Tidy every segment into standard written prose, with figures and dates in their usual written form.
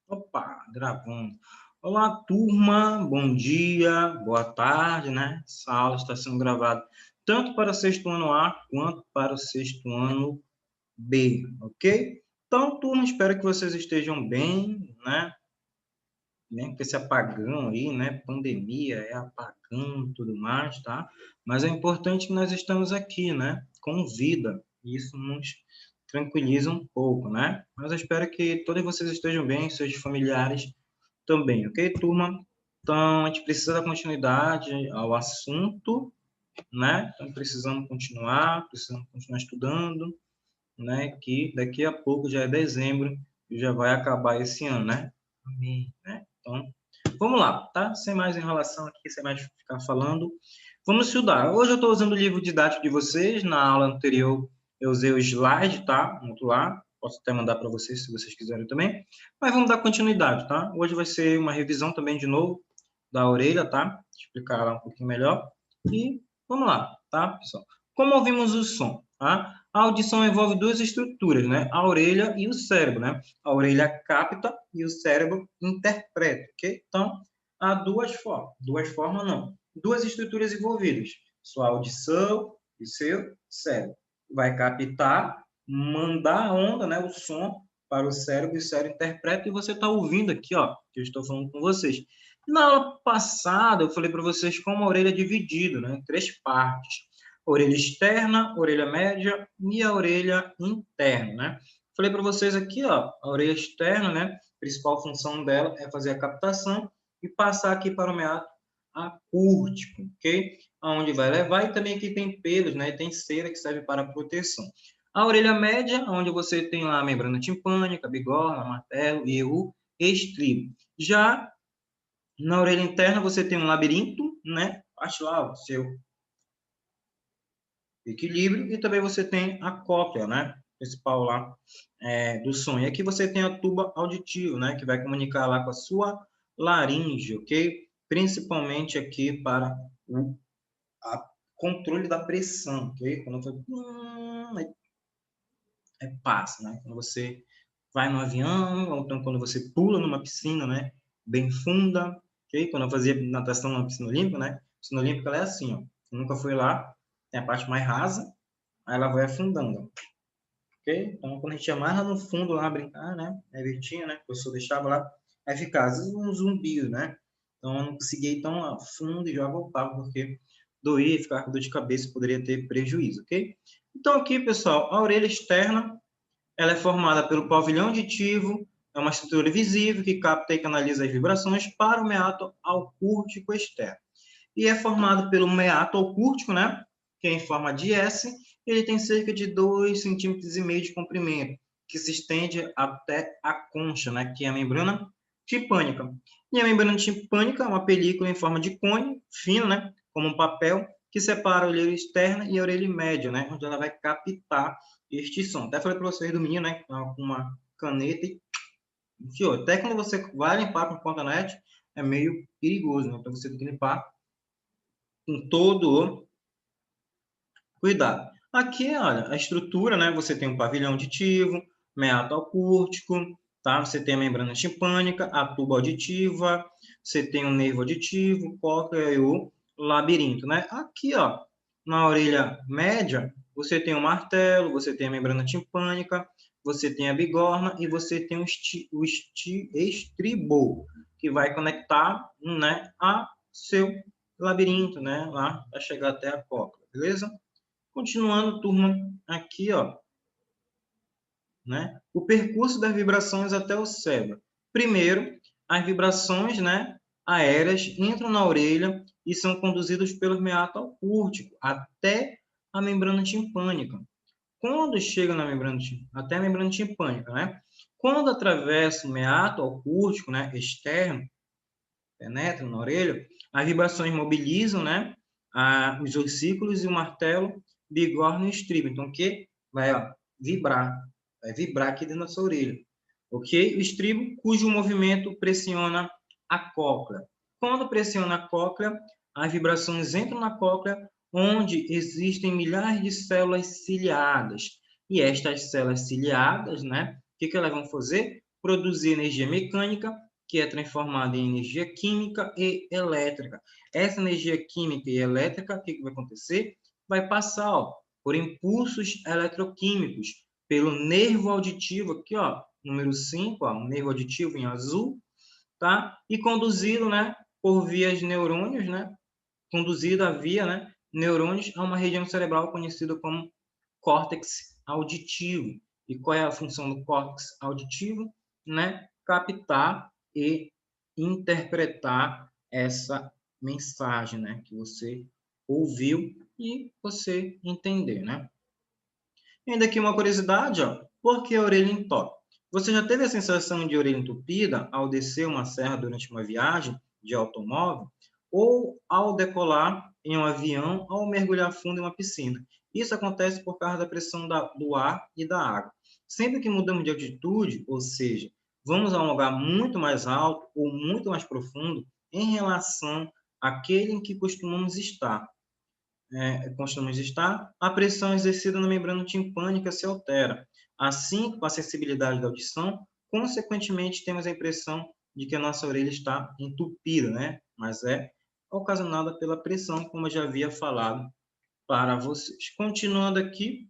Opa, gravando. Olá, turma, bom dia, boa tarde, né? Essa aula está sendo gravada tanto para o sexto ano A quanto para o sexto ano B, ok? Então, turma, espero que vocês estejam bem, né? Nem com esse apagão aí, né? Pandemia, é apagão e tudo mais, tá? Mas é importante que nós estamos aqui, né? Com vida. E isso nos tranquiliza um pouco, né? Mas eu espero que todos vocês estejam bem, seus familiares também, ok, turma? Então, a gente precisa dar continuidade ao assunto, né? Então, precisamos continuar estudando, né? Que daqui a pouco já é dezembro e já vai acabar esse ano, né? Amém, né? Então, vamos lá, tá? Sem mais enrolação aqui, sem mais ficar falando. Vamos estudar. Hoje eu estou usando o livro didático de vocês. Na aula anterior eu usei o slide, tá? Muito lá. Posso até mandar para vocês, se vocês quiserem também. Mas vamos dar continuidade, tá? Hoje vai ser uma revisão também, de novo, da orelha, tá? Explicar lá um pouquinho melhor. E vamos lá, tá, pessoal? Como ouvimos o som, tá? A audição envolve duas estruturas, né? A orelha e o cérebro, né? A orelha capta e o cérebro interpreta, ok? Então, há duas formas não, duas estruturas envolvidas, sua audição e seu cérebro. Vai captar, mandar a onda, né? O som para o cérebro, e o cérebro interpreta, e você está ouvindo aqui, ó, que eu estou falando com vocês. Na aula passada, eu falei para vocês como a orelha é dividida, né? Em três partes: orelha externa, orelha média e a orelha interna, né? Falei para vocês aqui, ó, a orelha externa, né? A principal função dela é fazer a captação e passar aqui para o meato acústico, ok? Aonde vai levar, e também aqui tem pelos, né? E tem cera que serve para proteção. A orelha média, onde você tem lá a membrana timpânica, a bigorna, o martelo e o estribo. Já na orelha interna você tem um labirinto, né? Acho lá o seu equilíbrio, e também você tem a cóclea, né? Principal lá do som. E aqui você tem a tuba auditiva, né? Que vai comunicar lá com a sua laringe, ok? Principalmente aqui para o controle da pressão, ok? Quando passa, né? Quando você vai no avião, ou então quando você pula numa piscina, né? Bem funda, ok? Quando eu fazia natação na piscina olímpica, né? A piscina olímpica ela é assim, ó. Você nunca foi lá, tem a parte mais rasa, aí ela vai afundando, ok? Então, quando a gente ia mais lá no fundo, lá brincar, né? É vertinha, né? O professor deixava lá, aí ficava às vezes um zumbi, né? Então, eu não conseguia ir tão a fundo e já voltava, porque doía, ficava com dor de cabeça, poderia ter prejuízo, ok? Então, aqui, pessoal, a orelha externa, ela é formada pelo pavilhão auditivo, é uma estrutura visível que capta e canaliza as vibrações para o meato acústico externo. E é formado pelo meato acústico, né? Que é em forma de S. Ele tem cerca de 2,5 centímetros de comprimento, que se estende até a concha, né? Que é a membrana timpânica. E a membrana timpânica é uma película em forma de cone, fina, né? Como um papel, que separa a orelha externa e a orelha média, né? Onde ela vai captar este som. Até falei para vocês do menino, né? Com uma caneta e enfiou. Até quando você vai limpar com cotonete, é meio perigoso, né? Então você tem que limpar com todo o cuidado. Aqui, olha, a estrutura, né? Você tem um pavilhão auditivo, meato acústico, tá? Você tem a membrana timpânica, a tuba auditiva, você tem o nervo auditivo, cóclea e o labirinto, né? Aqui, ó, na orelha média, você tem o martelo, você tem a membrana timpânica, você tem a bigorna e você tem o estribo, que vai conectar, né, a seu labirinto, né, lá para chegar até a cóclea, beleza? Continuando, turma, aqui, ó, né, o percurso das vibrações até o cérebro. Primeiro, as vibrações, né, aéreas entram na orelha e são conduzidas pelo meato acústico até a membrana timpânica. Quando chega na membrana, até a membrana timpânica, né? Quando atravessa o meato acústico, né, externo, penetram na orelha, as vibrações mobilizam, né, os ossículos e o martelo, bigorna e estribo. Então, o que vai, ó, vai vibrar aqui dentro da sua orelha. Ok? O estribo, cujo movimento pressiona a cóclea. Quando pressiona a cóclea, as vibrações entram na cóclea, onde existem milhares de células ciliadas. E estas células ciliadas, né, que elas vão fazer? Produzir energia mecânica, que é transformada em energia química e elétrica. Essa energia química e elétrica, o que vai acontecer? Vai passar, ó, por impulsos eletroquímicos, pelo nervo auditivo, aqui, ó, número 5, ó, um nervo auditivo em azul, tá? E conduzido, né, por vias neurônios, né? Conduzido a via, né, neurônios a uma região cerebral conhecida como córtex auditivo. E qual é a função do córtex auditivo? Né? Captar e interpretar essa mensagem, né, que você ouviu e você entender, né? E ainda aqui uma curiosidade, ó, por que a orelha entope? Você já teve a sensação de orelha entupida ao descer uma serra durante uma viagem de automóvel ou ao decolar em um avião ou mergulhar fundo em uma piscina? Isso acontece por causa da pressão do ar e da água. Sempre que mudamos de altitude, ou seja, vamos a um lugar muito mais alto ou muito mais profundo em relação àquele em que costumamos estar, a pressão exercida na membrana timpânica se altera. Assim, com a sensibilidade da audição, consequentemente, temos a impressão de que a nossa orelha está entupida, né? Mas é ocasionada pela pressão, como eu já havia falado para vocês. Continuando aqui,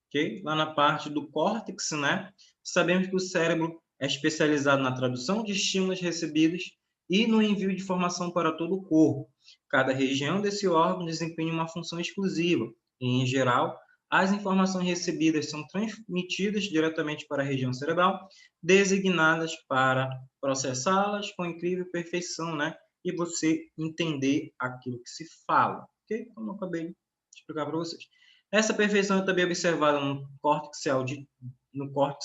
ok? Lá na parte do córtex, né? Sabemos que o cérebro é especializado na tradução de estímulos recebidos e no envio de informação para todo o corpo. Cada região desse órgão desempenha uma função exclusiva e, em geral, as informações recebidas são transmitidas diretamente para a região cerebral, designadas para processá-las com incrível perfeição, né? E você entender aquilo que se fala, ok? Como eu acabei de explicar para vocês. Essa perfeição é também observada no córtex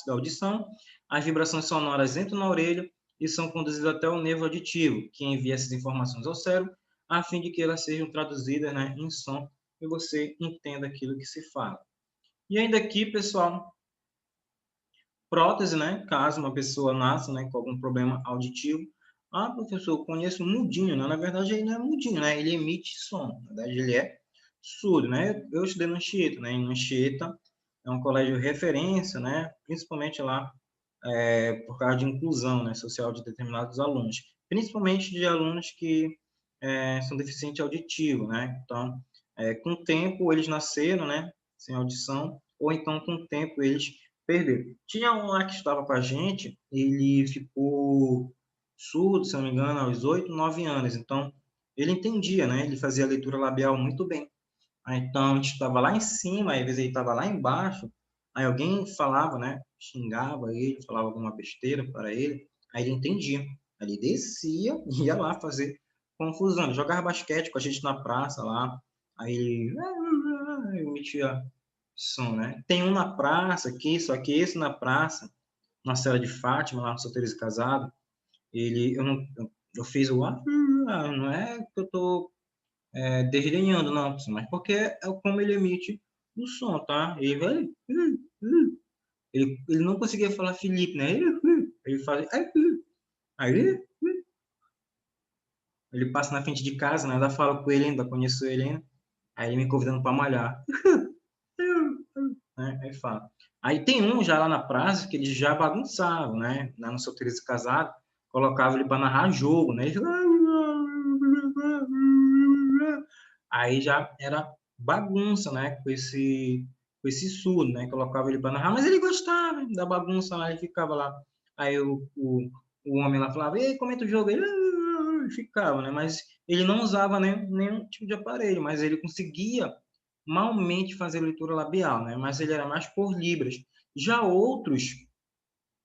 da audição. As vibrações sonoras entram na orelha e são conduzidas até o nervo auditivo, que envia essas informações ao cérebro, a fim de que elas sejam traduzidas, né, em som e você entenda aquilo que se fala. E ainda aqui, pessoal, prótese, né, caso uma pessoa nasça, né, com algum problema auditivo. Ah, professor, eu conheço mudinho, né? Na verdade, ele não é mudinho, né? Ele emite som. Na verdade, ele é surdo, né? Eu estudei no Anchieta, né? Em Anchieta é um colégio de referência, né? Principalmente lá por causa de inclusão, né? Social de determinados alunos, principalmente de alunos que são deficientes auditivos, né? Então, com o tempo eles nasceram, né? Sem audição, ou então com o tempo eles perderam. Tinha um lá que estava com a gente, ele ficou surdo, se não me engano, aos 8, 9 anos. Então, ele entendia, né? Ele fazia a leitura labial muito bem. Aí, então, a gente estava lá em cima, às vezes ele estava lá embaixo, aí alguém falava, né? Xingava ele, falava alguma besteira para ele, aí ele entendia. Aí ele descia e ia lá fazer confusão. Ele jogava basquete com a gente na praça lá, aí ele emitia som, né? Tem um na praça aqui, só que esse na praça, na cela de Fátima, lá no Solteiros e Casado, ele, eu, não, eu fiz o não é que eu tô desdenhando, não, mas porque é como ele emite o som, tá? Ele vai. Ele não conseguia falar Felipe, né? Ele faz. Aí ele passa na frente de casa, né? Ainda falo com ele, ainda conheço ele ainda. Aí ele me convidando para malhar. Né? Aí fala. Aí tem um já lá na praça que eles já bagunçavam, né? Lá no Solteiros e Casado, colocava ele para narrar jogo, né? Ele... Aí já era bagunça, né? Com esse surdo, né? Colocava ele para narrar, mas ele gostava da bagunça lá, ele ficava lá. Aí o homem lá falava, ei, comenta o jogo, ele ficava, né? Mas ele não usava nenhum tipo de aparelho, mas ele conseguia malmente fazer leitura labial, né? Mas ele era mais por libras. Já outros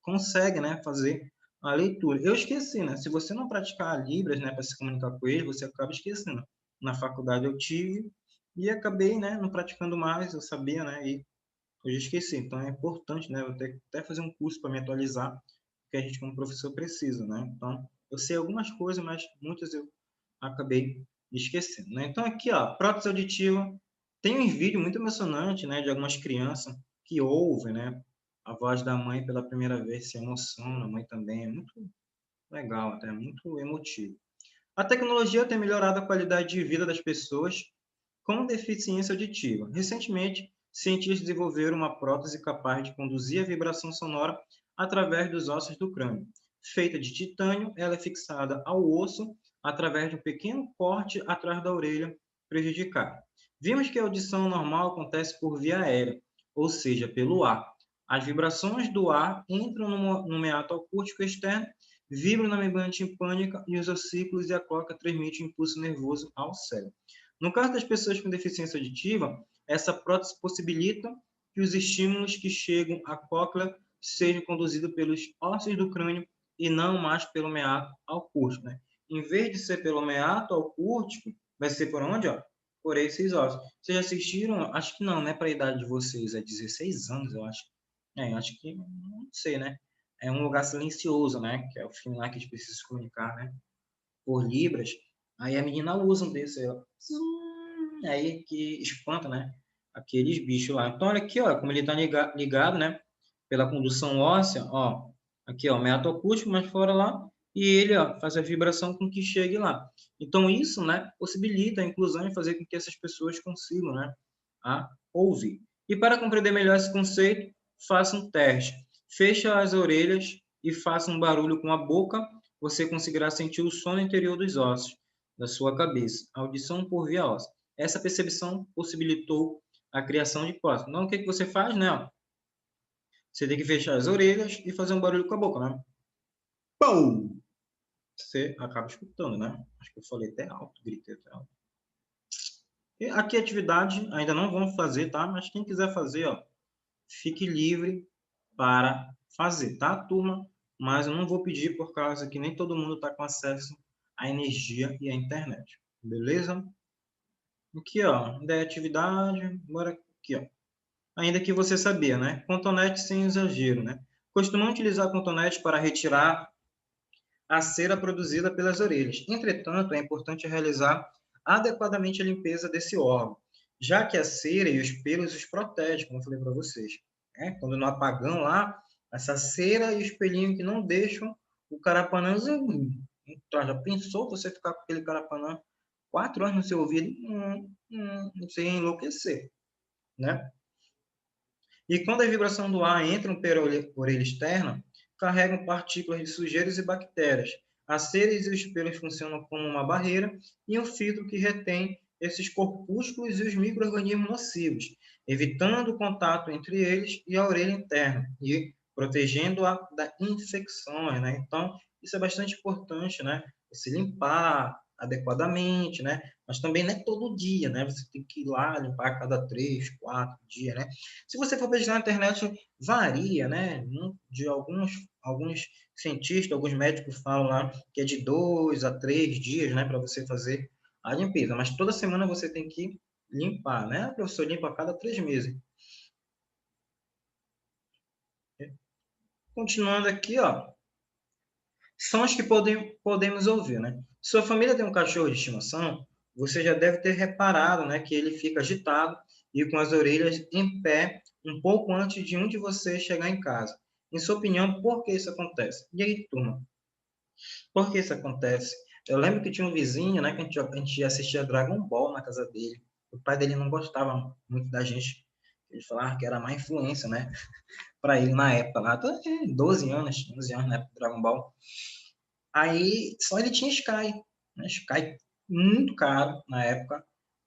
conseguem, né, fazer a leitura. Eu esqueci, né? Se você não praticar libras, né, para se comunicar com ele, você acaba esquecendo. Na faculdade eu tive e acabei, né, não praticando mais, eu sabia, né, e eu já esqueci. Então é importante, né, eu ter até fazer um curso para me atualizar, porque a gente como professor precisa, né? Então, eu sei algumas coisas, mas muitas eu acabei esquecendo, né? Então aqui, ó, prótese auditiva, tem um vídeo muito emocionante, né, de algumas crianças que ouvem, né, a voz da mãe pela primeira vez, se emociona, a mãe também, é muito legal, até muito emotivo. A tecnologia tem melhorado a qualidade de vida das pessoas com deficiência auditiva. Recentemente, cientistas desenvolveram uma prótese capaz de conduzir a vibração sonora através dos ossos do crânio. Feita de titânio, ela é fixada ao osso através de um pequeno corte atrás da orelha prejudicada. Vimos que a audição normal acontece por via aérea, ou seja, pelo ar. As vibrações do ar entram no meato acústico externo, vibram na membrana timpânica e os ossículos e a cóclea transmitem impulso nervoso ao cérebro. No caso das pessoas com deficiência auditiva, essa prótese possibilita que os estímulos que chegam à cóclea sejam conduzidos pelos ossos do crânio e não mais pelo meato acústico, né? Em vez de ser pelo meato acústico, vai ser por onde, ó? Por esses ossos. Vocês já assistiram? Acho que não, né? Para a idade de vocês, é 16 anos, eu acho. Acho que, não sei, né? É um lugar silencioso, né? Que é o filme lá que a gente precisa se comunicar, né? Por Libras. Aí a menina usa um desse, ó. Aí que espanta, né? Aqueles bichos lá. Então, olha aqui, ó, como ele está ligado, né? Pela condução óssea, ó. Aqui, ó, meato acústico, mas fora lá. E ele, ó, faz a vibração com que chegue lá. Então, isso, né, possibilita a inclusão e fazer com que essas pessoas consigam, né, a ouvir. E para compreender melhor esse conceito, faça um teste. Feche as orelhas e faça um barulho com a boca, você conseguirá sentir o som interior dos ossos da sua cabeça. Audição por via óssea. Essa percepção possibilitou a criação de prótese. Então, o que você faz, né? Você tem que fechar as orelhas e fazer um barulho com a boca, né? Pum! Você acaba escutando, né? Acho que eu falei até alto, gritei até alto. E aqui a atividade ainda não vamos fazer, tá? Mas quem quiser fazer, ó, fique livre para fazer, tá, turma? Mas eu não vou pedir por causa que nem todo mundo está com acesso à energia e à internet. Beleza? Aqui, ó, da atividade, bora aqui, ó. Ainda que você sabia, né? Cotonete sem exagero, né? Costumam utilizar cotonete para retirar a cera produzida pelas orelhas. Entretanto, é importante realizar adequadamente a limpeza desse órgão, já que a cera e os pelos os protegem, como eu falei para vocês. Quando no apagão lá, essa cera e os pelinhos que não deixam o carapanã entrar. Já pensou você ficar com aquele carapanã 4 anos no seu ouvido? Você ia enlouquecer, né? E quando a vibração do ar entra pela orelha externa, carregam partículas de sujeiras e bactérias. As ceras e os pelos funcionam como uma barreira e um filtro que retém esses corpúsculos e os micro-organismos nocivos, evitando o contato entre eles e a orelha interna e protegendo-a da infecções, né? Então, isso é bastante importante, né? Se limpar adequadamente, né? Mas também não é todo dia, né? Você tem que ir lá limpar a cada 3, 4 dias, né? Se você for pesquisar na internet, varia, né? De alguns cientistas, alguns médicos falam lá que é de 2 a 3 dias, né? Para você fazer a limpeza. Mas toda semana você tem que limpar, né? O professor limpa a cada 3 meses. Continuando aqui, ó. Sons que podemos ouvir, né? Sua família tem um cachorro de estimação, você já deve ter reparado, né, que ele fica agitado e com as orelhas em pé um pouco antes de um de vocês chegar em casa. Em sua opinião, por que isso acontece? E aí, turma, por que isso acontece? Eu lembro que tinha um vizinho, né, que a gente assistia Dragon Ball na casa dele. O pai dele não gostava muito da gente. Ele falava que era má influência, né, para ele na época lá. 12 anos, 11 anos na época do Dragon Ball. Aí só ele tinha Sky, né? Sky muito caro na época.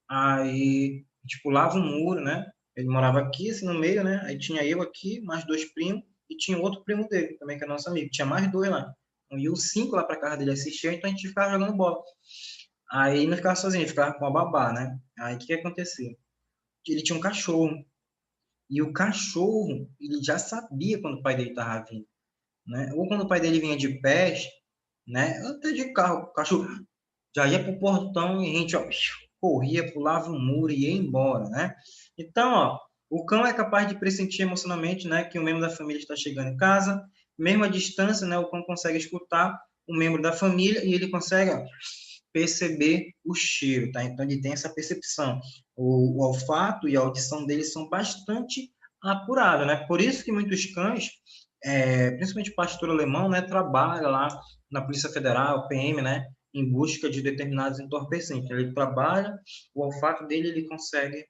Aí, tipo, pulava um muro, né? Ele morava aqui, assim, no meio, né? Aí tinha eu aqui, mais 2 primos, e tinha outro primo dele, também, que é nosso amigo. Tinha mais 2 lá. Então, e os 5 lá pra casa dele assistir, então a gente ficava jogando bola. Aí ele não ficava sozinho, ele ficava com a babá, né? Aí o que acontecia? Ele tinha um cachorro. E o cachorro, ele já sabia quando o pai dele estava vindo, né? Ou quando o pai dele vinha de pés, né? Até de carro, o cachorro já ia pro portão e a gente, ó, corria, pulava o muro e ia embora, né? Então, ó, o cão é capaz de pressentir emocionalmente, né, que um membro da família está chegando em casa, mesmo à distância, né, o cão consegue escutar um membro da família e ele consegue, ó, perceber o cheiro, tá? Então ele tem essa percepção. O olfato e a audição dele são bastante apurados, né? Por isso que muitos cães, principalmente o pastor alemão, né, trabalha lá na Polícia Federal, PM, né, em busca de determinados entorpecentes. Ele trabalha, o olfato dele ele consegue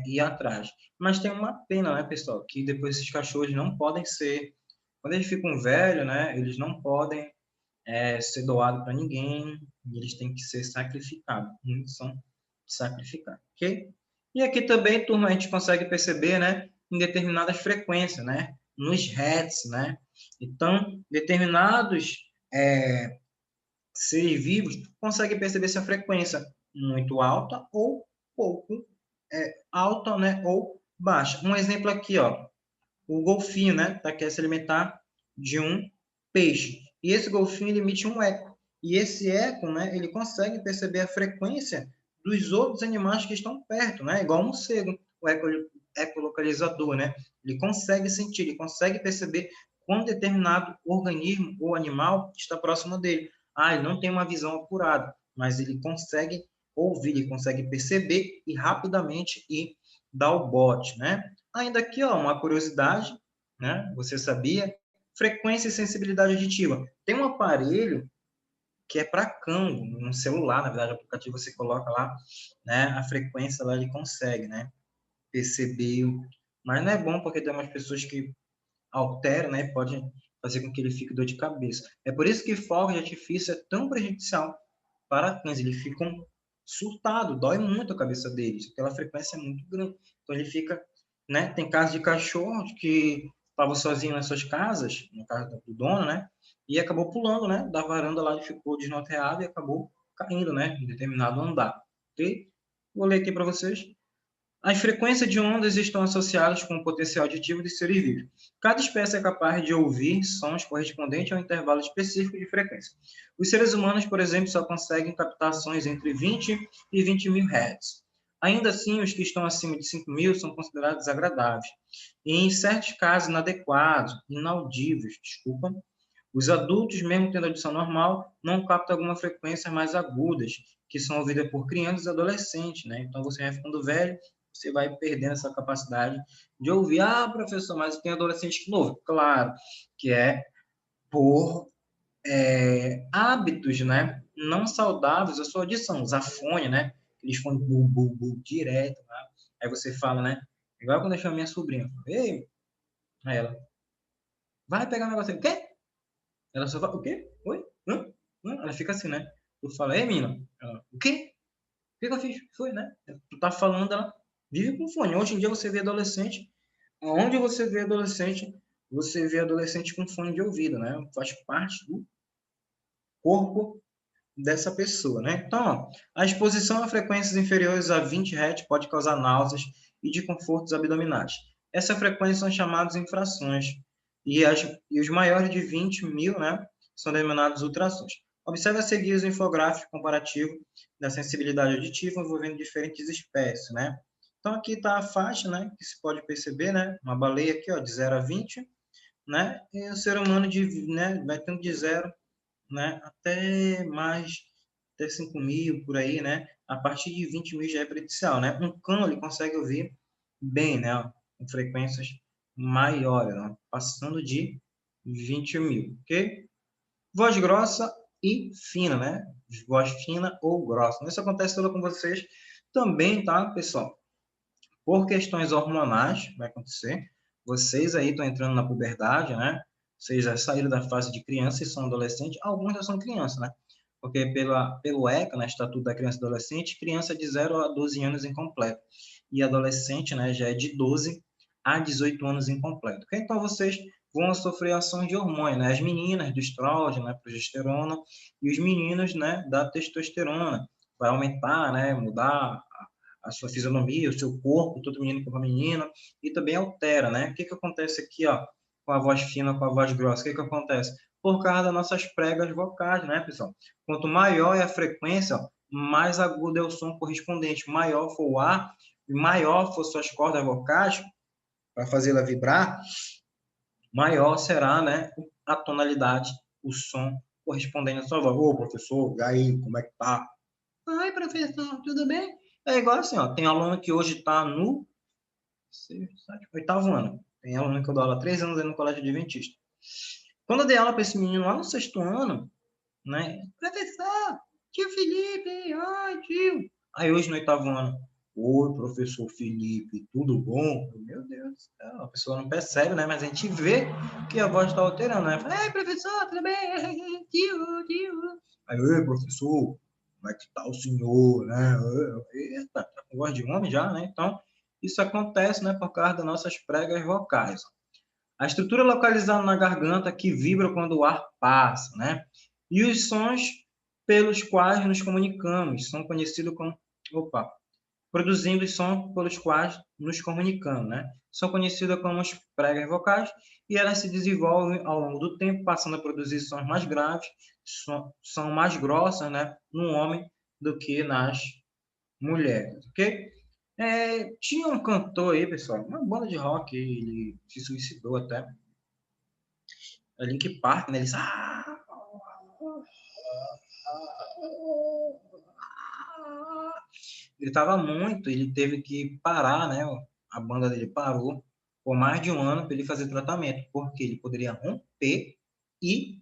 ir atrás. Mas tem uma pena, né, pessoal, que depois esses cachorros não podem ser, quando eles ficam velhos, né, eles não podem ser doados para ninguém, eles têm que ser sacrificados, são sacrificados, ok? E aqui também, turma, a gente consegue perceber, né, em determinadas frequências, né, nos hertz, né? Então, determinados seres vivos conseguem perceber essa frequência muito alta ou pouco alta, né, ou baixa. Um exemplo aqui, ó, o golfinho, né, quer se alimentar de um peixe. E esse golfinho ele emite um eco. E esse eco, né, ele consegue perceber a frequência dos outros animais que estão perto, né? Igual um morcego, o ecolocalizador, né? Ele consegue sentir, ele consegue perceber quando determinado organismo ou animal está próximo dele. Ah, ele não tem uma visão apurada, mas ele consegue ouvir, ele consegue perceber e rapidamente ir dar o bote, né? Ainda aqui, ó, uma curiosidade, né? Você sabia? Frequência e sensibilidade auditiva. Tem um aparelho que é para cão, no celular, na verdade, o aplicativo você coloca lá, né? A frequência lá ele consegue, né? Perceber. Mas não é bom porque tem umas pessoas que alteram, né? Pode fazer com que ele fique dor de cabeça. É por isso que fogo de artifício é tão prejudicial para cães. Eles ficam surtados, dói muito a cabeça deles. Aquela frequência é muito grande. Então ele fica, né? Tem casos de cachorros que estavam sozinhos nas suas casas, no caso do dono, né? E acabou pulando, né? Da varanda lá, ele ficou desnorteado e acabou caindo, né? Em determinado andar. Ok? Vou ler aqui para vocês. As frequências de ondas estão associadas com o potencial auditivo dos seres vivos. Cada espécie é capaz de ouvir sons correspondentes a um intervalo específico de frequência. Os seres humanos, por exemplo, só conseguem captar sons entre 20 e 20 mil Hz. Ainda assim, os que estão acima de 5.000 são considerados agradáveis e, em certos casos, inadequados, inaudíveis, desculpa. Os adultos, mesmo tendo audição normal, não captam algumas frequências mais agudas, que são ouvidas por crianças e adolescentes, né? Então, você vai ficando velho, você vai perdendo essa capacidade de ouvir. Ah, professor, mas tem adolescente novo. Claro, que é por hábitos, né? Não saudáveis a sua audição, usar fone, né? Eles fones bu, bu, bu, direto, né? Aí você fala, né? Igual quando eu chamo minha sobrinha. Ei, aí ela, vai pegar um negócio aí. O quê? Ela só fala, o quê? Oi? Hã? Hã? Ela fica assim, né? Eu falo, ei, menina. Ela, o quê? O que eu fiz? Foi, né? Tu tá falando, ela vive com fone. Hoje em dia você vê adolescente, onde você vê adolescente com fone de ouvido, né? Faz parte do corpo dessa pessoa, né? Então, ó, a exposição a frequências inferiores a 20 Hz pode causar náuseas e desconfortos abdominais. Essas frequências são chamadas infrações e os maiores de 20.000, né, são denominados ultrassons. Observe a seguir os infográficos comparativos da sensibilidade auditiva envolvendo diferentes espécies, né? Então, aqui está a faixa, né, que se pode perceber, né? Uma baleia aqui, ó, de 0 a 20, né? E o ser humano né, vai tendo de 0, né, até mais, até 5.000, por aí, né? A partir de 20.000 já é prejudicial, né? Um cão, ele consegue ouvir bem, né? Com frequências maiores, né? Passando de 20.000, ok? Voz grossa e fina, né? Voz fina ou grossa. Isso acontece tudo com vocês também, tá, pessoal? Por questões hormonais, vai acontecer. Vocês aí estão entrando na puberdade, né? Vocês já saíram da fase de criança e são adolescentes. Alguns já são crianças, né? Porque pelo ECA, né, Estatuto da Criança e Adolescente, criança de 0 a 12 anos incompleto. E adolescente, né, já é de 12 a 18 anos incompleto. Então, vocês vão sofrer ações de hormônio, né? As meninas do estrógeno, né, progesterona, e os meninos, né, da testosterona. Vai aumentar, né, mudar a sua fisionomia, o seu corpo, todo menino com a menina, e também altera, né? O que que acontece aqui, ó, com a voz fina, com a voz grossa? O que que acontece? Por causa das nossas pregas vocais, né, pessoal? Quanto maior é a frequência, mais agudo é o som correspondente. Maior for o ar, maior for suas cordas vocais, para fazê-la vibrar, maior será, né, a tonalidade, o som correspondente à sua voz. Ô, professor, e aí, como é que tá? Ai, professor, tudo bem? É igual assim, ó, tem aluno que hoje está no 8º ano. Tem aluno que eu dou aula há 3 anos aí no colégio adventista. Quando eu dei aula para esse menino lá no 6º ano, né? Professor, tio Felipe, ai, tio. Aí hoje no 8º ano, Oi, professor Felipe, tudo bom? Meu Deus do céu, a pessoa não percebe, né? Mas a gente vê que a voz está alterando, né? Fala, ei, professor, tudo bem? Tio, tio. Aí, oi, professor, como é que tá o senhor, né? Eita, tá com voz de homem já, né? Então, isso acontece, né, por causa das nossas pregas vocais. A estrutura localizada na garganta que vibra quando o ar passa, né? E os sons pelos quais nos comunicamos são conhecidos como... Opa! Produzindo os sons pelos quais nos comunicamos, né? São conhecidas como as pregas vocais e elas se desenvolvem ao longo do tempo, passando a produzir sons mais graves, são mais grossas, né, no homem do que nas mulheres, ok? Tinha um cantor aí, pessoal, uma banda de rock, ele se suicidou até, é Linkin Park, né? Eles... Ele estava muito, ele teve que parar, né? A banda dele parou por mais de um ano para ele fazer tratamento, porque ele poderia romper e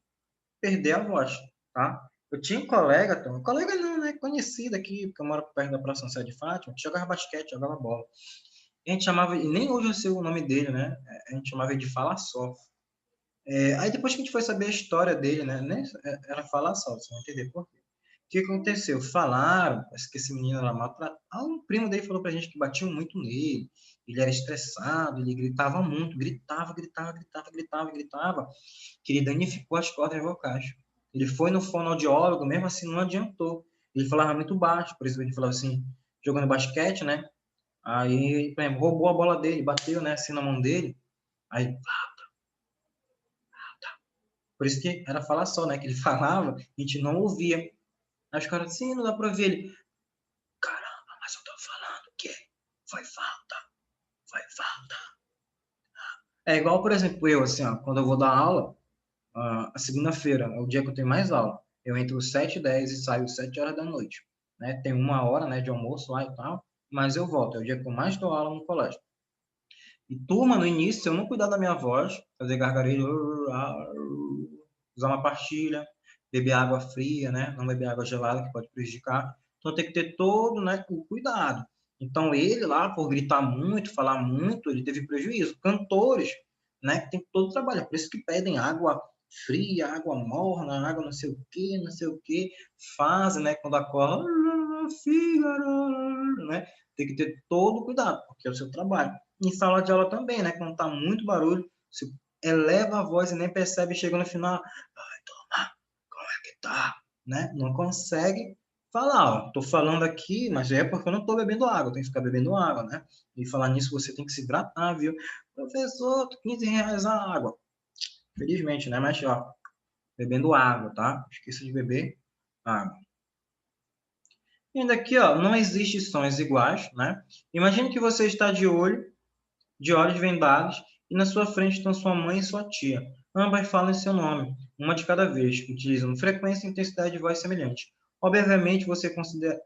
perder a voz, tá? Eu tinha um colega não, né? Conhecido aqui, porque eu moro perto da Praça São de Fátima, que jogava basquete, jogava bola. A gente chamava, e nem hoje eu sei o nome dele, né? A gente chamava ele de Fala Só. Aí depois que a gente foi saber a história dele, né? Nem, era Fala Só, você vai entender por quê. O que aconteceu? Falaram, parece que esse menino era maltratado. Um primo dele falou pra gente que batiam muito nele. Ele era estressado, ele gritava muito, gritava, que ele danificou as cordas vocais. Ele foi no fonoaudiólogo, mesmo assim não adiantou. Ele falava muito baixo, por isso ele falava assim, jogando basquete, né? Aí, por exemplo, roubou a bola dele, bateu, né, assim na mão dele. Aí, por isso que era falar só, né? Que ele falava, a gente não ouvia. Aí os caras, sim, não dá pra ouvir ele. Caramba, mas eu tô falando que foi falta, foi falta. É igual, por exemplo, eu, assim, ó, quando eu vou dar aula, a segunda-feira é o dia que eu tenho mais aula. Eu entro às 7h10 e saio às 7 horas da noite. Né? Tem uma hora, né, de almoço lá e tal, mas eu volto. É o dia que eu mais dou aula no colégio. E turma, no início, se eu não cuidar da minha voz, fazer gargarejo, usar uma pastilha, beber água fria, né? Não beber água gelada, que pode prejudicar. Então, tem que ter todo, né, o cuidado. Então, ele lá, por gritar muito, falar muito, ele teve prejuízo. Cantores, né, que tem todo o trabalho. Por isso que pedem água fria, água morna, água não sei o quê, não sei o quê. Fazem, né, quando acorda, né? Tem que ter todo o cuidado, porque é o seu trabalho. Em sala de aula também, né? Quando tá muito barulho, você eleva a voz e nem percebe, chega no final, ai, toma, como é que tá? Né? Não consegue falar, ó, tô falando aqui, mas é porque eu não tô bebendo água, tem que ficar bebendo água, né? E falar nisso, você tem que se hidratar, viu? Professor, R$ 15 a água. Felizmente, né? Mas, ó, bebendo água, tá? Esqueça de beber água. E ainda aqui, ó, não existe sons iguais, né? Imagine que você está de olhos vendados, e na sua frente estão sua mãe e sua tia. Ambas falam seu nome, uma de cada vez, utilizam frequência e intensidade de voz semelhante. Obviamente, você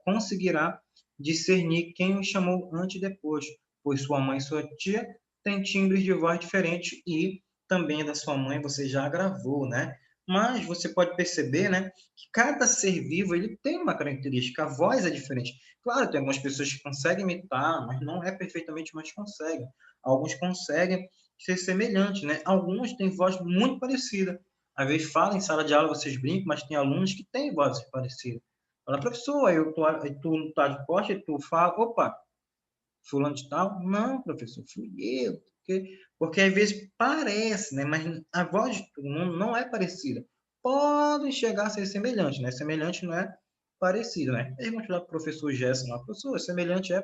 conseguirá discernir quem o chamou antes e depois, pois sua mãe e sua tia têm timbres de voz diferentes e também da sua mãe você já gravou, né? Mas você pode perceber, né, que cada ser vivo ele tem uma característica, a voz é diferente. Claro, tem algumas pessoas que conseguem imitar, mas não é perfeitamente, mas conseguem. Alguns conseguem ser semelhantes, né? Alguns têm voz muito parecida. Às vezes fala em sala de aula, vocês brincam, mas tem alunos que têm vozes parecidas. Fala, professor, aí tu tá de costa e tu fala, opa, fulano de tal? Não, professor, fui eu. Porque às vezes parece, né? Mas a voz de todo mundo não é parecida. Pode chegar a ser semelhante, né? Semelhante não é parecido, né? Pergunte lá para o professor Gerson, lá, professor, semelhante é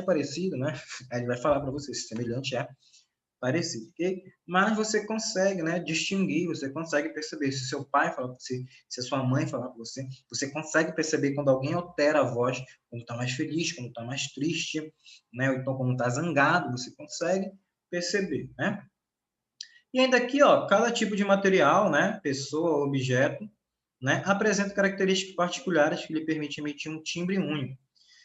parecido, né? Aí ele vai falar para você se semelhante é parecido, ok? Mas você consegue, né, distinguir, você consegue perceber se seu pai fala para você, se a sua mãe falar para você, você consegue perceber quando alguém altera a voz, quando está mais feliz, quando está mais triste, né? Ou então quando está zangado, você consegue perceber, né? E ainda aqui, ó, cada tipo de material, né, pessoa, objeto, né, apresenta características particulares que lhe permitem emitir um timbre único.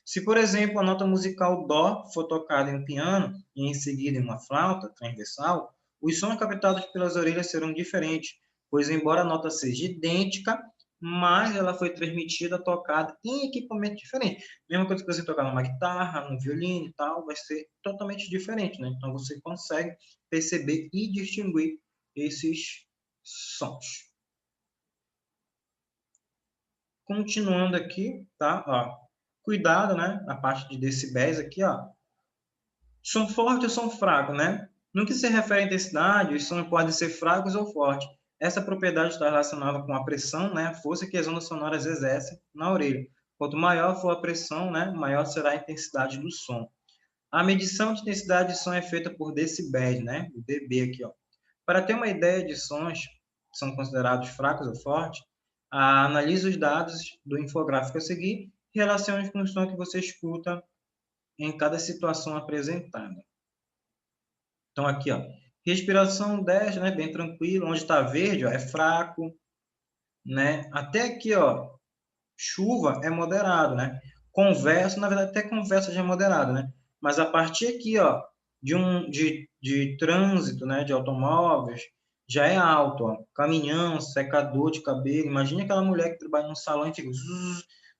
Se, por exemplo, a nota musical Dó for tocada em um piano e em seguida em uma flauta transversal, os sons captados pelas orelhas serão diferentes, pois, embora a nota seja idêntica, mas ela foi transmitida, tocada em equipamento diferente. Mesma coisa que você tocar numa guitarra, num violino e tal, vai ser totalmente diferente, né? Então você consegue perceber e distinguir esses sons. Continuando aqui, tá? Ó, cuidado, né? Na parte de decibéis aqui, ó. Som forte ou som fraco, né? No que se refere à intensidade, os sons podem ser fracos ou fortes. Essa propriedade está relacionada com a pressão, né? A força que as ondas sonoras exercem na orelha. Quanto maior for a pressão, né? Maior será a intensidade do som. A medição de intensidade de som é feita por decibéis, né? O dB aqui, ó. Para ter uma ideia de sons que são considerados fracos ou fortes, analise os dados do infográfico a seguir e relacione com o som que você escuta em cada situação apresentada. Então, aqui, ó, respiração 10, né, bem tranquilo. Onde está verde, ó, é fraco, né? Até aqui, ó, chuva é moderado, né? Conversa, na verdade, até conversa já é moderado, né? Mas a partir aqui, ó, de trânsito, né, de automóveis, já é alto, ó. Caminhão, secador de cabelo. Imagine aquela mulher que trabalha num salão e fica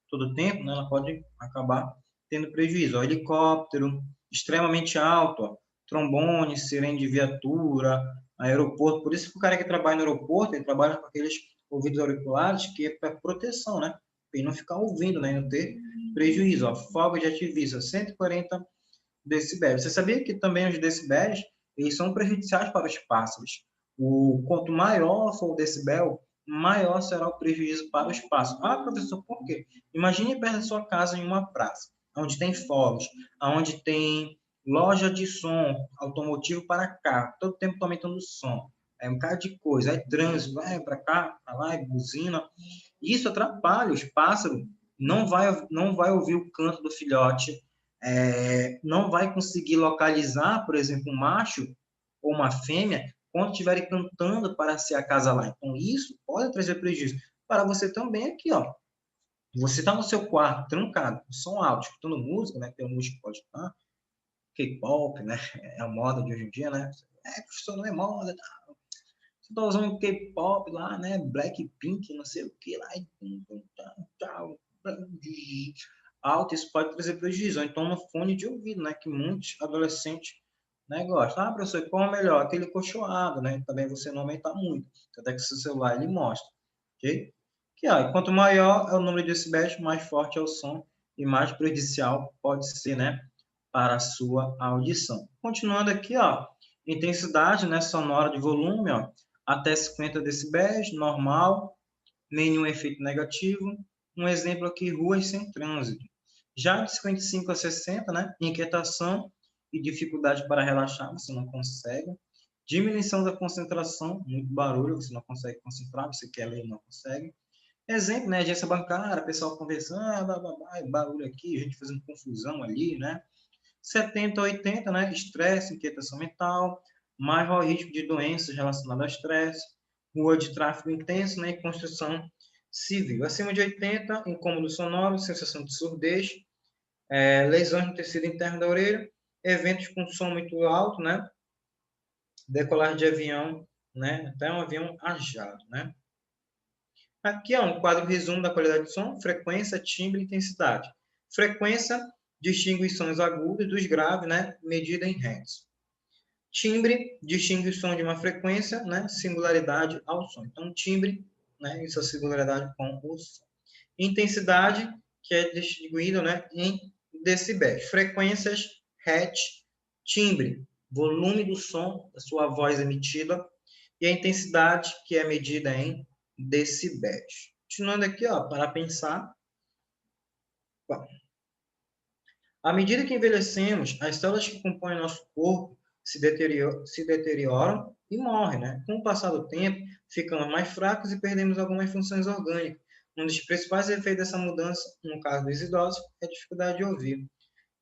todo o tempo, né? Ela pode acabar tendo prejuízo. Ó, helicóptero, extremamente alto, ó. Trombone, sirene de viatura, aeroporto. Por isso que o cara que trabalha no aeroporto, ele trabalha com aqueles ouvidos auriculares que é para proteção, né? Para não ficar ouvindo, né? E não ter prejuízo. Ó. Fogo de artifício, 140 decibéis. Você sabia que também os decibéis eles são prejudiciais para os pássaros? Quanto maior for o decibel, maior será o prejuízo para os pássaros. Ah, professor, por quê? Imagine perto da sua casa em uma praça, onde tem fogos, onde tem loja de som, automotivo para carro, todo tempo está aumentando o som. É um bocado de coisa, é trânsito, vai para cá, para lá, é buzina. Isso atrapalha os pássaros, não vai ouvir o canto do filhote, não vai conseguir localizar, por exemplo, um macho ou uma fêmea quando estiverem cantando para se acasalar. Então, isso pode trazer prejuízo. Para você também aqui, ó. Você está no seu quarto, trancado, som alto, escutando música, né? Tem música que pode estar, K-pop, né? É a moda de hoje em dia, né? Professor, não é moda, tá? Você está usando K-pop lá, né? Blackpink, não sei o que lá. Alto, isso pode trazer prejuízo. Ou então no fone de ouvido, né? Que muitos adolescentes, né, gostam. Ah, professor, qual é o melhor? Aquele cochoado, né? Também você não aumentar muito. Até que o seu celular ele mostra. Ok? Que, ó, quanto maior é o número de decibéis, mais forte é o som e mais prejudicial pode ser, né? Para a sua audição. Continuando aqui, ó. Intensidade, né? Sonora de volume, ó. Até 50 decibéis, normal, nenhum efeito negativo. Um exemplo aqui, ruas sem trânsito. Já de 55 a 60, né? Inquietação e dificuldade para relaxar, você não consegue. Diminuição da concentração, muito barulho, você não consegue concentrar, você quer ler, não consegue. Exemplo, né? Agência bancária, pessoal conversando, blá, blá, blá, barulho aqui, gente fazendo confusão ali, né? 70 a 80, né? Estresse, inquietação mental, maior risco de doenças relacionadas ao estresse, rua de tráfego intenso, né? E construção civil. Acima de 80, incômodo sonoro, sensação de surdez, lesões no tecido interno da orelha, eventos com som muito alto, né? Decolar de avião, né? Até um avião ajado, né? Aqui é um quadro resumo da qualidade de som, frequência, timbre e intensidade. Frequência distingue os sons agudos dos graves, né? Medida em Hertz. Timbre distingue o som de uma frequência, né? Singularidade ao som. Então, timbre, né? Isso é singularidade com o som. Intensidade, que é distinguido, né? Em decibéis. Frequências, Hertz, timbre, volume do som da sua voz emitida. E a intensidade, que é medida em decibéis. Continuando aqui, ó, para pensar. Bom, à medida que envelhecemos, as células que compõem nosso corpo se deterioram e morrem, né? Com o passar do tempo, ficamos mais fracos e perdemos algumas funções orgânicas. Um dos principais efeitos dessa mudança, no caso dos idosos, é a dificuldade de ouvir.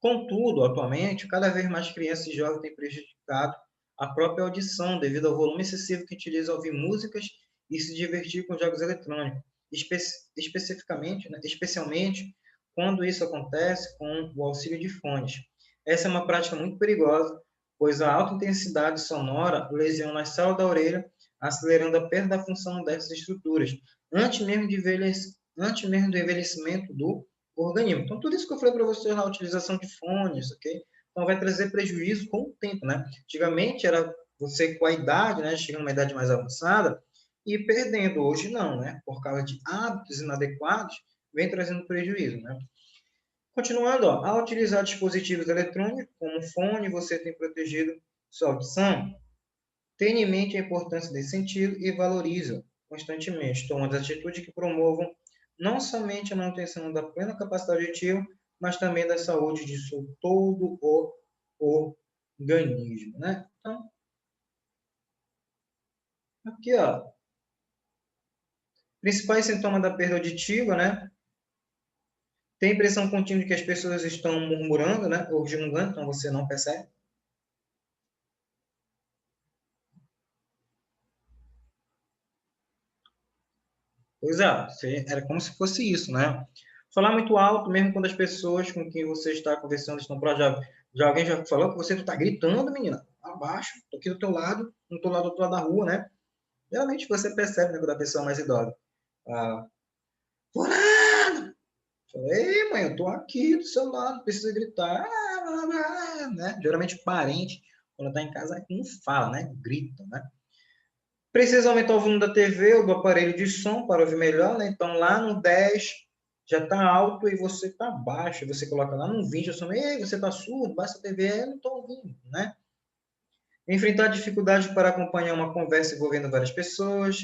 Contudo, atualmente, cada vez mais crianças e jovens têm prejudicado a própria audição devido ao volume excessivo que utiliza ouvir músicas e se divertir com jogos eletrônicos, especialmente quando isso acontece com o auxílio de fones. Essa é uma prática muito perigosa, pois a alta intensidade sonora lesiona as células da orelha, acelerando a perda da função dessas estruturas. antes mesmo do envelhecimento do organismo. Então, tudo isso que eu falei para vocês na utilização de fones, ok? Então, vai trazer prejuízo com o tempo, né? Antigamente, era você com a idade, né? Chegando uma idade mais avançada, e perdendo. Hoje, não, né? Por causa de hábitos inadequados, vem trazendo prejuízo, né? Continuando, ó, ao utilizar dispositivos eletrônicos, como fone, você tem protegido sua audição. Tenha em mente a importância desse sentido e valorize constantemente, tomando atitudes que promovam não somente a manutenção da plena capacidade auditiva, mas também da saúde de todo o organismo, né? Então, aqui, ó, principais sintomas da perda auditiva, né? Tem a impressão contínua de que as pessoas estão murmurando, né? Ou resmungando, então você não percebe. Pois é, era como se fosse isso, né? Falar muito alto, mesmo quando as pessoas com quem você está conversando estão próximas. Já alguém já falou que você está gritando, menina, abaixo, estou aqui do teu lado, não estou lá do outro lado da rua, né? Realmente você percebe, né, quando a pessoa é mais idosa. Ah, Fulano! Falei, mãe, eu estou aqui do seu lado, precisa gritar, né? Geralmente parente, quando está em casa, não fala, né? Grita, né? Precisa aumentar o volume da TV ou do aparelho de som para ouvir melhor, né? Então, lá no 10 já está alto e você está baixo. Você coloca lá no 20, eu sou, ei, você está surdo, baixa a TV, eu não estou ouvindo, né? Enfrentar dificuldade para acompanhar uma conversa envolvendo várias pessoas,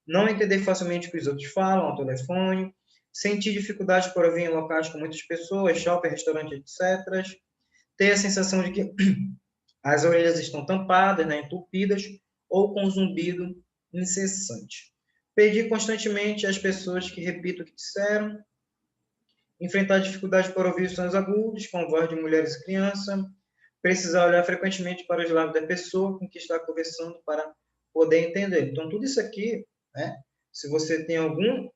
não entender facilmente o que os outros falam ao telefone, sentir dificuldade para ouvir em locais com muitas pessoas, shopping, restaurante, etc. Ter a sensação de que as orelhas estão tampadas, né, entupidas, ou com zumbido incessante. Pedir constantemente às pessoas que repitam o que disseram. Enfrentar dificuldades para ouvir os sons agudos, com voz de mulheres e crianças. Precisar olhar frequentemente para os lábios da pessoa com que está conversando para poder entender. Então, tudo isso aqui, né, se você tem algum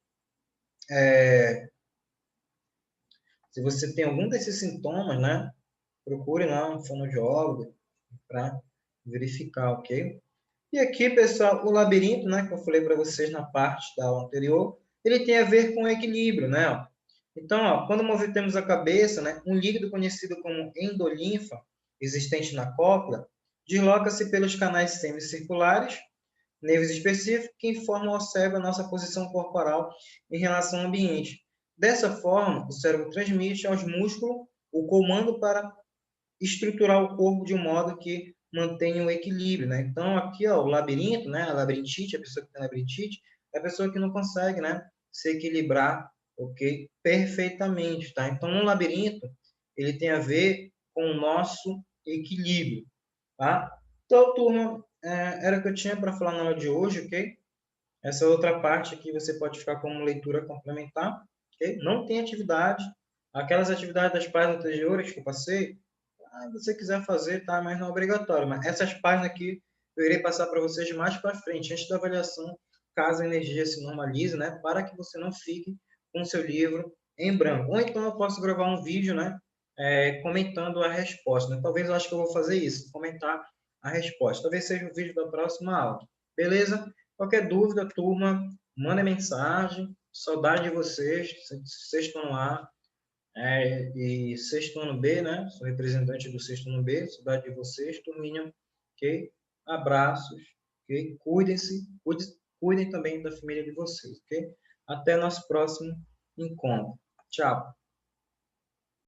se você tem algum desses sintomas, né, procure lá um fonoaudiólogo para verificar, ok? E aqui, pessoal, o labirinto, né, que eu falei para vocês na parte da aula anterior, ele tem a ver com equilíbrio, né? Então, ó, quando movimentamos a cabeça, né, um líquido conhecido como endolinfa, existente na cóclea, desloca-se pelos canais semicirculares, nervos específicos, que informam ao cérebro a nossa posição corporal em relação ao ambiente. Dessa forma, o cérebro transmite aos músculos o comando para estruturar o corpo de um modo que mantenha o equilíbrio, né? Então, aqui, ó, o labirinto, né? A labirintite, a pessoa que tem labirintite, é a pessoa que não consegue, né? Se equilibrar, ok? Perfeitamente, tá? Então, um labirinto, ele tem a ver com o nosso equilíbrio, tá? Então, turma, era o que eu tinha para falar na aula de hoje, ok? Essa outra parte aqui você pode ficar como leitura complementar, ok? Não tem atividade. Aquelas atividades das páginas anteriores que eu passei, se você quiser fazer, tá? Mas não é obrigatório. Mas essas páginas aqui eu irei passar para vocês mais para frente, antes da avaliação, caso a energia se normalize, né? Para que você não fique com o seu livro em branco. Ou então eu posso gravar um vídeo, né? Comentando a resposta, né? Talvez eu acho que eu vou fazer isso, comentar a resposta. Talvez seja o vídeo da próxima aula. Beleza? Qualquer dúvida, turma, manda mensagem. Saudade de vocês. Vocês estão lá. E sexto ano B, né? Sou representante do sexto ano B, saudade de vocês, turminha, ok? Abraços, ok? Cuidem-se, cuidem também da família de vocês, ok? Até nosso próximo encontro. Tchau.